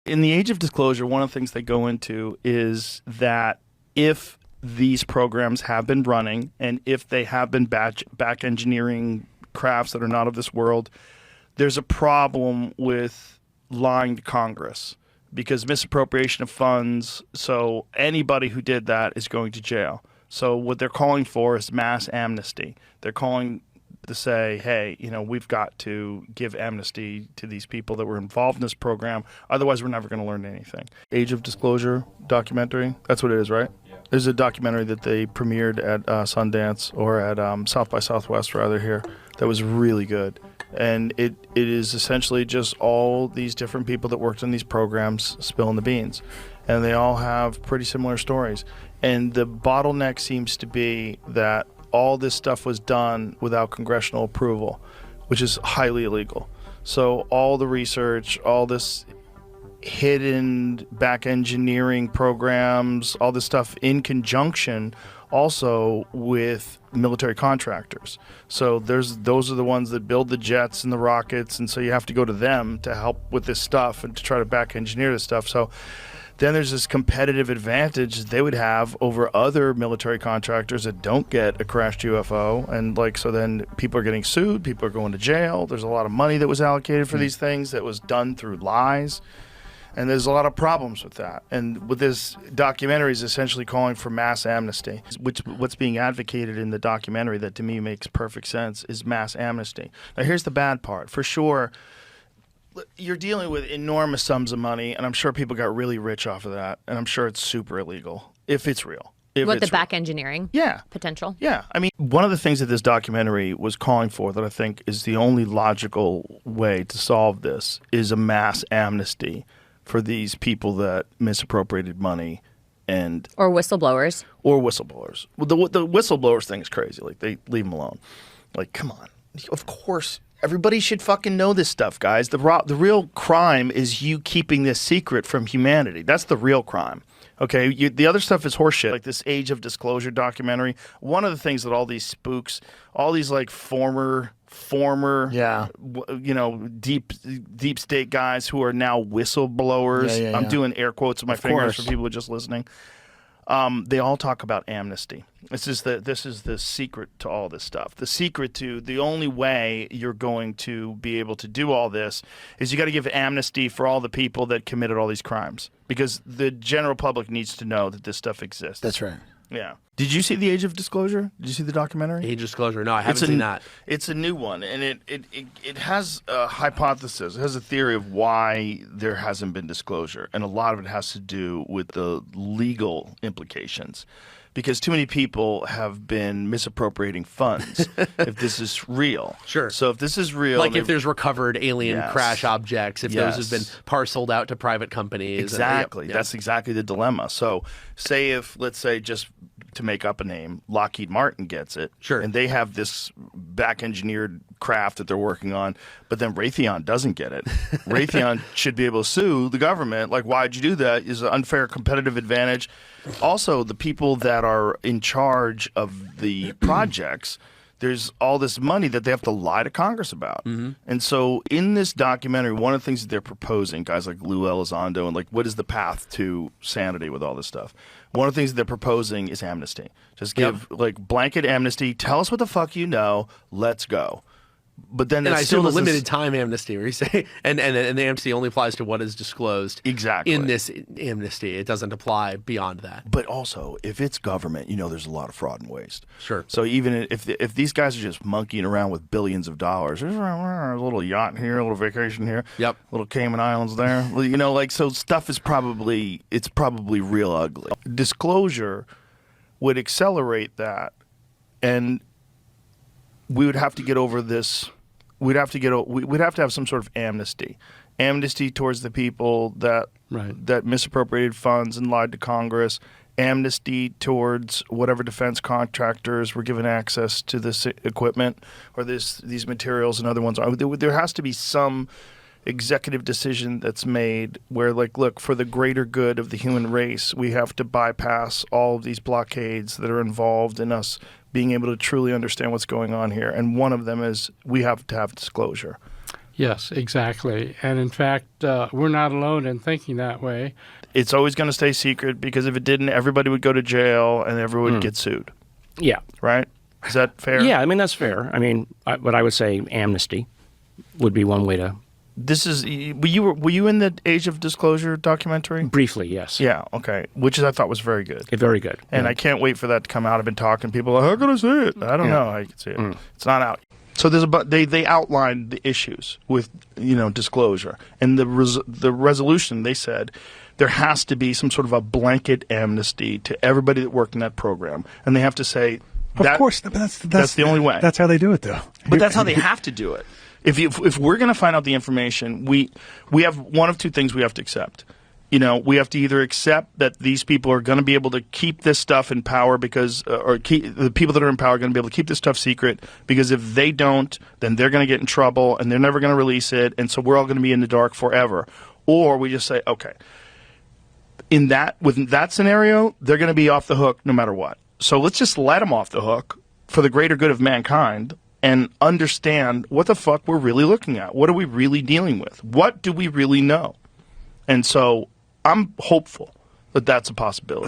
In the age of disclosure, one of the things they go into is that if these programs have been running and if they have been back engineering crafts that are not of this world, there's a problem with lying to Congress because misappropriation of funds. So anybody who did that is going to jail. So what they're calling for is mass amnesty. They're calling to say, hey, we've got to give amnesty to these people that were involved in this program. Otherwise, we're never going to learn anything. Age of Disclosure documentary. That's what it is, right? Yeah. There's a documentary that they premiered at Sundance or at South by Southwest, rather, here, that was really good. And it is essentially just all these different people that worked on these programs spilling the beans. And they all have pretty similar stories. And the bottleneck seems to be that all this stuff was done without congressional approval, which is highly illegal. So all the research, all this hidden back engineering programs, all this stuff in conjunction also with military contractors. So those are the ones that build the jets and the rockets, and so you have to go to them to help with this stuff and to try to back engineer this stuff. So then there's this competitive advantage they would have over other military contractors that don't get a crashed UFO. And so then people are getting sued, people are going to jail. There's a lot of money that was allocated for these things that was done through lies. And there's a lot of problems with that. And with this documentary is essentially calling for mass amnesty, which what's being advocated in the documentary that to me makes perfect sense is mass amnesty. Now here's the bad part. For sure, you're dealing with enormous sums of money, and I'm sure people got really rich off of that, and I'm sure it's super illegal, if it's real. What, the back engineering potential? Yeah. I mean, one of the things that this documentary was calling for that I think is the only logical way to solve this is a mass amnesty for these people that misappropriated money or whistleblowers. Well, the whistleblowers thing is crazy. They leave them alone. Come on. Of course, everybody should fucking know this stuff, guys. The real crime is you keeping this secret from humanity. That's the real crime. Okay, the other stuff is horseshit. Like this Age of Disclosure documentary. One of the things that all these spooks, all these former deep state guys who are now whistleblowers. I'm doing air quotes with my fingers for people who are just listening. They all talk about amnesty. This is the secret to all this stuff. The secret to the only way you're going to be able to do all this is you got to give amnesty for all the people that committed all these crimes, because the general public needs to know that this stuff exists. That's right. Yeah. Did you see The Age of Disclosure? Did you see the documentary? Age of Disclosure? No, I haven't seen that. It's a new one, and it has a hypothesis. It has a theory of why there hasn't been disclosure, and a lot of it has to do with the legal implications. Because too many people have been misappropriating funds if this is real. Sure. So if this is real... if there's recovered alien crash objects, if those have been parceled out to private companies. Exactly. That's exactly the dilemma. So say if, let's say, just to make up a name, Lockheed Martin gets it. Sure. And they have this back-engineered craft that they're working on, but then Raytheon doesn't get it. Raytheon should be able to sue the government. Why'd you do that? Is an unfair competitive advantage. Also, the people that are in charge of the projects, there's all this money that they have to lie to Congress about. Mm-hmm. And so in this documentary, one of the things that they're proposing, guys like Lou Elizondo, and what is the path to sanity with all this stuff? One of the things that they're proposing is amnesty. Just give blanket amnesty. Tell us what the fuck you know. Let's go. But then I assume a limited time amnesty, where you say, and the amnesty only applies to what is disclosed. Exactly. In this amnesty, it doesn't apply beyond that. But also, if it's government, there's a lot of fraud and waste. Sure. So even if these guys are just monkeying around with billions of dollars, there's a little yacht here, a little vacation here, little Cayman Islands there. So stuff is probably real ugly. Disclosure would accelerate that, and we would have to get over this. We'd have to have some sort of amnesty towards the people that misappropriated funds and lied to Congress, amnesty towards whatever defense contractors were given access to this equipment or these materials and other ones. There has to be some executive decision that's made where, look, for the greater good of the human race, we have to bypass all of these blockades that are involved in us being able to truly understand what's going on here. And one of them is we have to have disclosure. Yes, exactly. And in fact, we're not alone in thinking that way. It's always going to stay secret because if it didn't, everybody would go to jail and everyone would get sued. Yeah. Right? Is that fair? Yeah, I mean, that's fair. I mean, what I would say amnesty would be one way to... This is were you in the Age of Disclosure documentary? Briefly, yes. Yeah, okay. Which I thought was very good. Very good. And I can't wait for that to come out. I've been talking to people like, how can I see it? I don't know how you can see it. It's not out. So they outlined the issues with disclosure. And the resolution, they said there has to be some sort of a blanket amnesty to everybody that worked in that program. And they have to say of course, that's the only way. That's how they do it, though. But that's how they have to do it. If we're going to find out the information, we have one of two things we have to accept. We have to either accept that these people are going to be able to keep this stuff in power because, the people that are in power are going to be able to keep this stuff secret because if they don't, then they're going to get in trouble and they're never going to release it, and so we're all going to be in the dark forever. Or we just say, okay, with that scenario, they're going to be off the hook no matter what. So let's just let them off the hook for the greater good of mankind. And understand what the fuck we're really looking at. What are we really dealing with? What do we really know? And so I'm hopeful that that's a possibility.